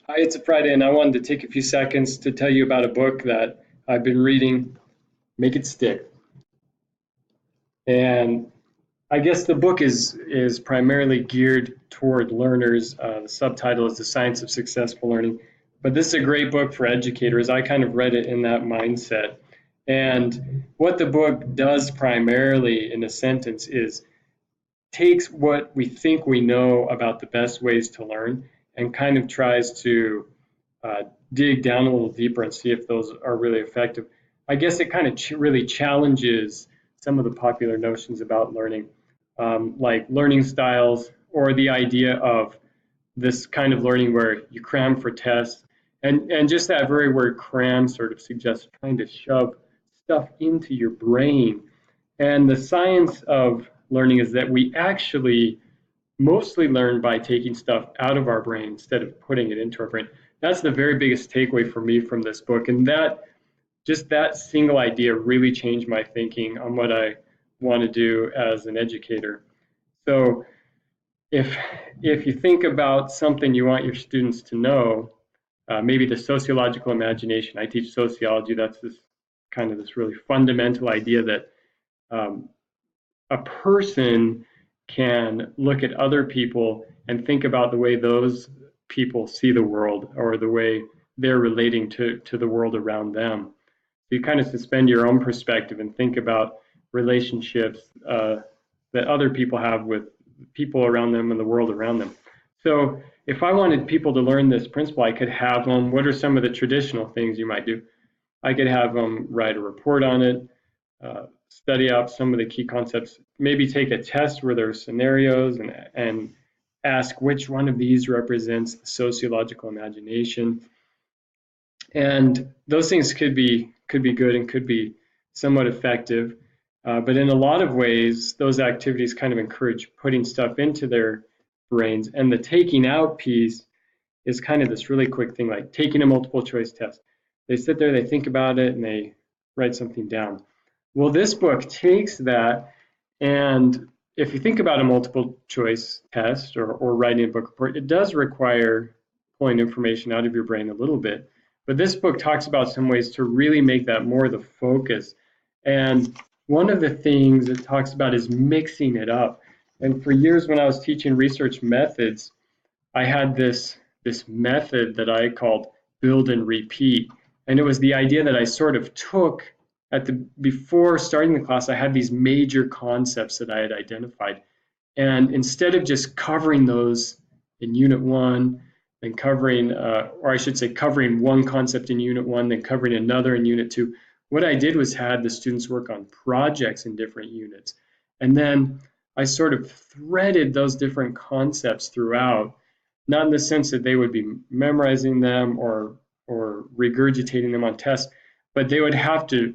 Hi, it's a Friday, and I wanted to take a few seconds to tell you about a book that I've been reading, Make It Stick. And I guess the book is primarily geared toward learners. The subtitle is The Science of Successful Learning. But this is a great book for educators. I kind of read it in that mindset. And what the book does primarily in a sentence is takes what we think we know about the best ways to learn and kind of tries to uh, dig down a little deeper and see if those are really effective. I guess it kind of really challenges some of the popular notions about learning, like learning styles or the idea of this kind of learning where you cram for tests. And just that very word cram sort of suggests trying to shove stuff into your brain. And the science of learning is that we actually mostly learn by taking stuff out of our brain instead of putting it into our brain. That's the very biggest takeaway for me from this book. And that just that single idea really changed my thinking on what I want to do as an educator. So if if you think about something you want your students to know, maybe the sociological imagination. I teach sociology. That's this kind of this really fundamental idea that um, a person can look at other people and think about the way those people see the world or the way they're relating to the world around them. So you kind of suspend your own perspective and think about relationships that other people have with people around them and the world around them. So if I wanted people to learn this principle, I could have them, what are some of the traditional things you might do? I could have them write a report on it, study out some of the key concepts, maybe take a test where there are scenarios and ask which one of these represents the sociological imagination. And those things could be good and could be somewhat effective. But in a lot of ways, those activities kind of encourage putting stuff into their brains. And the taking out piece is kind of this really quick thing, like taking a multiple choice test. They sit there, they think about it, and they write something down. Well, this book takes that, and if you think about a multiple choice test or writing a book report, it does require pulling information out of your brain a little bit. But this book talks about some ways to really make that more the focus. And one of the things it talks about is mixing it up. And for years when I was teaching research methods, I had this method that I called build and repeat. And it was the idea that I sort of took at the before starting the class, I had these major concepts that I had identified. And instead of just covering those in unit one, and covering, or I should say, covering one concept in unit one, then covering another in unit two, what I did was had the students work on projects in different units. And then I sort of threaded those different concepts throughout, not in the sense that they would be memorizing them or regurgitating them on tests, but they would have to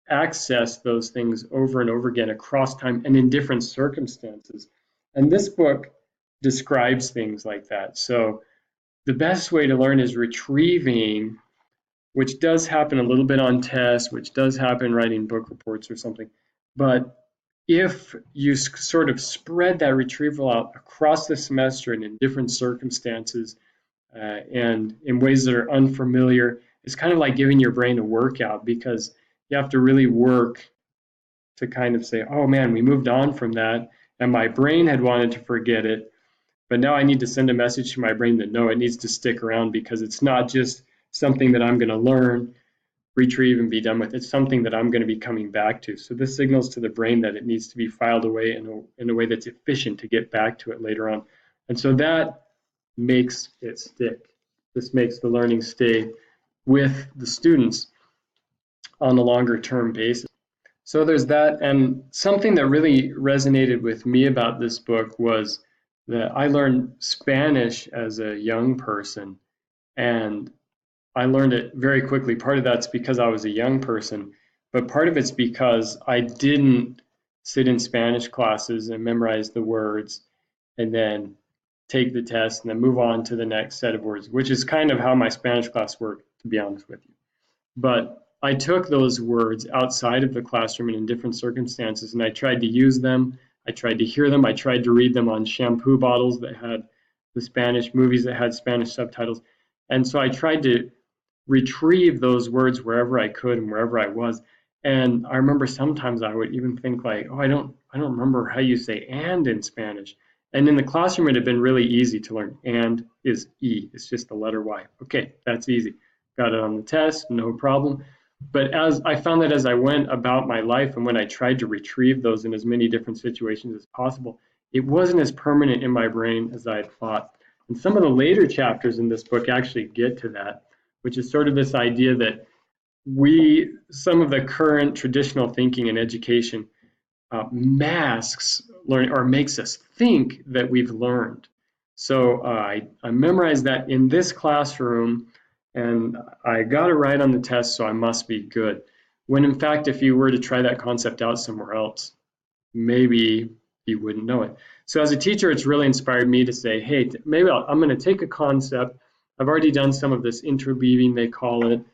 access those things over and over again across time and in different circumstances. And this book describes things like that. So the best way to learn is retrieving, which does happen a little bit on tests, which does happen writing book reports or something. But if you sort of spread that retrieval out across the semester and in different circumstances and in ways that are unfamiliar, it's kind of like giving your brain a workout because you have to really work to kind of say, oh man, we moved on from that. And my brain had wanted to forget it. But now I need to send a message to my brain that no, it needs to stick around because it's not just something that I'm going to learn, retrieve, and be done with. It's something that I'm going to be coming back to. So this signals to the brain that it needs to be filed away in a way that's efficient to get back to it later on. And so that makes it stick. This makes the learning stay with the students on a longer term basis. So there's that. And something that really resonated with me about this book was that I learned Spanish as a young person, and I learned it very quickly. Part of that's because I was a young person, but part of it's because I didn't sit in Spanish classes and memorize the words and then take the test and then move on to the next set of words, which is kind of how my Spanish class worked, to be honest with you. But I took those words outside of the classroom and in different circumstances, and I tried to use them. I tried to hear them. I tried to read them on shampoo bottles that had the Spanish movies that had Spanish subtitles. And so I tried to retrieve those words wherever I could and wherever I was. And I remember sometimes I would even think like, oh, I don't remember how you say and in Spanish. And in the classroom, it had been really easy to learn. And is E. It's just the letter Y. Okay, that's easy. Got it on the test, no problem. But as I found that as I went about my life and when I tried to retrieve those in as many different situations as possible, it wasn't as permanent in my brain as I had thought. And some of the later chapters in this book actually get to that, which is sort of this idea that some of the current traditional thinking in education masks learning or makes us think that we've learned. So I memorized that in this classroom and I got it right on the test, so I must be good. When in fact, if you were to try that concept out somewhere else, maybe you wouldn't know it. So as a teacher, it's really inspired me to say, hey, maybe I'm going to take a concept. I've already done some of this interweaving, they call it,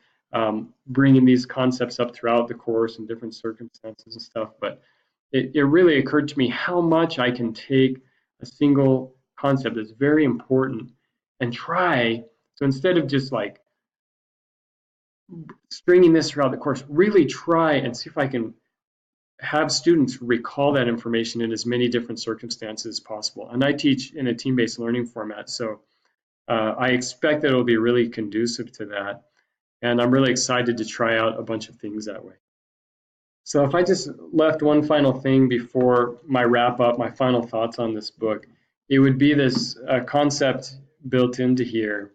bringing these concepts up throughout the course in different circumstances and stuff. But it really occurred to me how much I can take a single concept that's very important and try. So instead of just like stringing this throughout the course, really try and see if I can have students recall that information in as many different circumstances as possible. And I teach in a team-based learning format, so I expect that it'll be really conducive to that. And I'm really excited to try out a bunch of things that way. So if I just left one final thing before my wrap up, my final thoughts on this book, it would be this concept built into here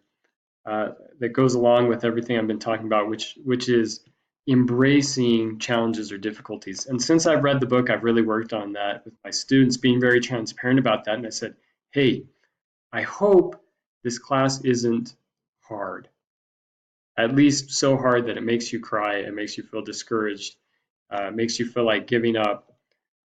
that goes along with everything I've been talking about, which is embracing challenges or difficulties. And since I've read the book, I've really worked on that with my students, being very transparent about that. And I said, hey, I hope this class isn't hard, at least so hard that it makes you cry, it makes you feel discouraged, makes you feel like giving up.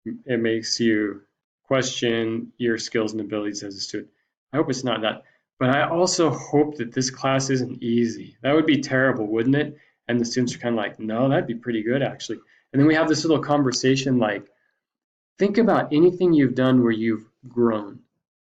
It makes you question your skills and abilities as a student. I hope it's not that. But I also hope that this class isn't easy. That would be terrible, wouldn't it? And the students are kind of like, no, that'd be pretty good, actually. And then we have this little conversation like, think about anything you've done where you've grown,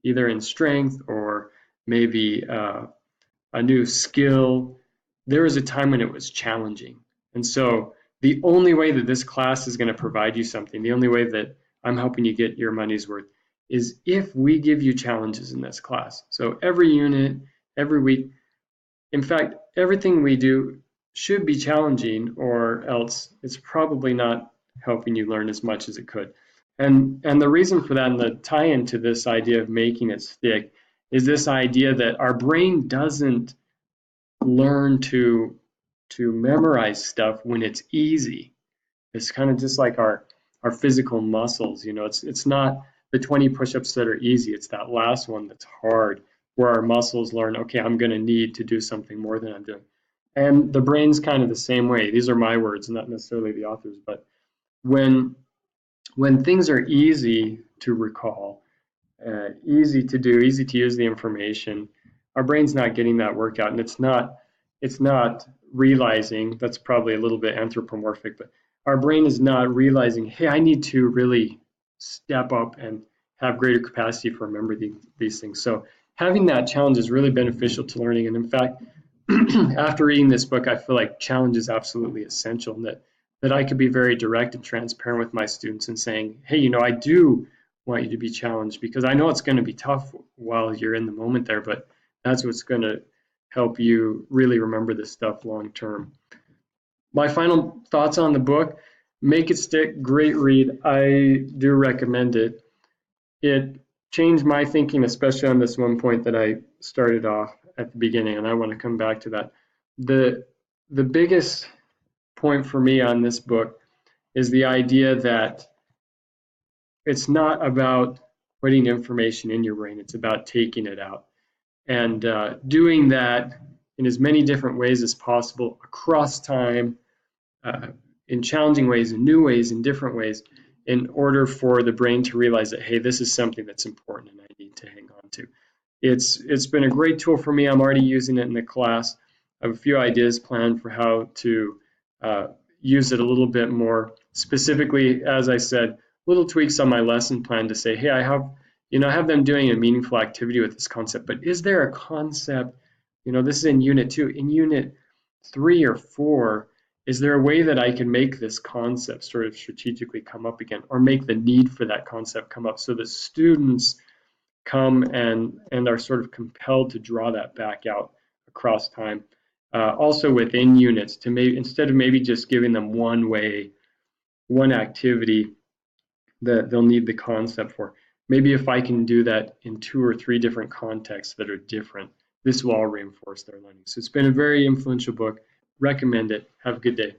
either in strength or maybe a new skill. There was a time when it was challenging. And so the only way that this class is going to provide you something, the only way that I'm helping you get your money's worth is if we give you challenges in this class. So every unit, every week, in fact, everything we do should be challenging or else it's probably not helping you learn as much as it could. And the reason for that and the tie-in to this idea of making it stick is this idea that our brain doesn't learn to memorize stuff when it's easy. It's kind of just like our physical muscles, it's not the 20 push-ups that are easy, it's that last one that's hard where our muscles learn, okay, I'm going to need to do something more than I'm doing. And the brain's kind of the same way. These are my words, not necessarily the author's, but when things are easy to recall, easy to do, easy to use the information, our brain's not getting that workout, and it's not realizing, that's probably a little bit anthropomorphic, but our brain is not realizing, hey, I need to really step up and have greater capacity for remembering these things. So having that challenge is really beneficial to learning. And in fact, after reading this book, I feel like challenge is absolutely essential, and that I could be very direct and transparent with my students and saying, hey, I do want you to be challenged because I know it's going to be tough while you're in the moment there, but that's what's going to help you really remember this stuff long term. My final thoughts on the book: Make It Stick, great read. I do recommend it. It changed my thinking, especially on this one point that I started off at the beginning, and I want to come back to that. The biggest point for me on this book is the idea that it's not about putting information in your brain, it's about taking it out. And doing that in as many different ways as possible across time, in challenging ways, in new ways, in different ways, in order for the brain to realize that, hey, this is something that's important and I need to hang on to. It's been a great tool for me. I'm already using it in the class. I have a few ideas planned for how to use it a little bit more. Specifically, as I said, little tweaks on my lesson plan to say, hey, I have them doing a meaningful activity with this concept, but is there a concept This is in unit 2. In unit 3 or 4, is there a way that I can make this concept sort of strategically come up again, or make the need for that concept come up so that students come and are sort of compelled to draw that back out across time? Also within units, to maybe, instead of maybe just giving them one activity that they'll need the concept for, maybe if I can do that in 2 or 3 different contexts that are different, this will all reinforce their learning. So it's been a very influential book. Recommend it. Have a good day.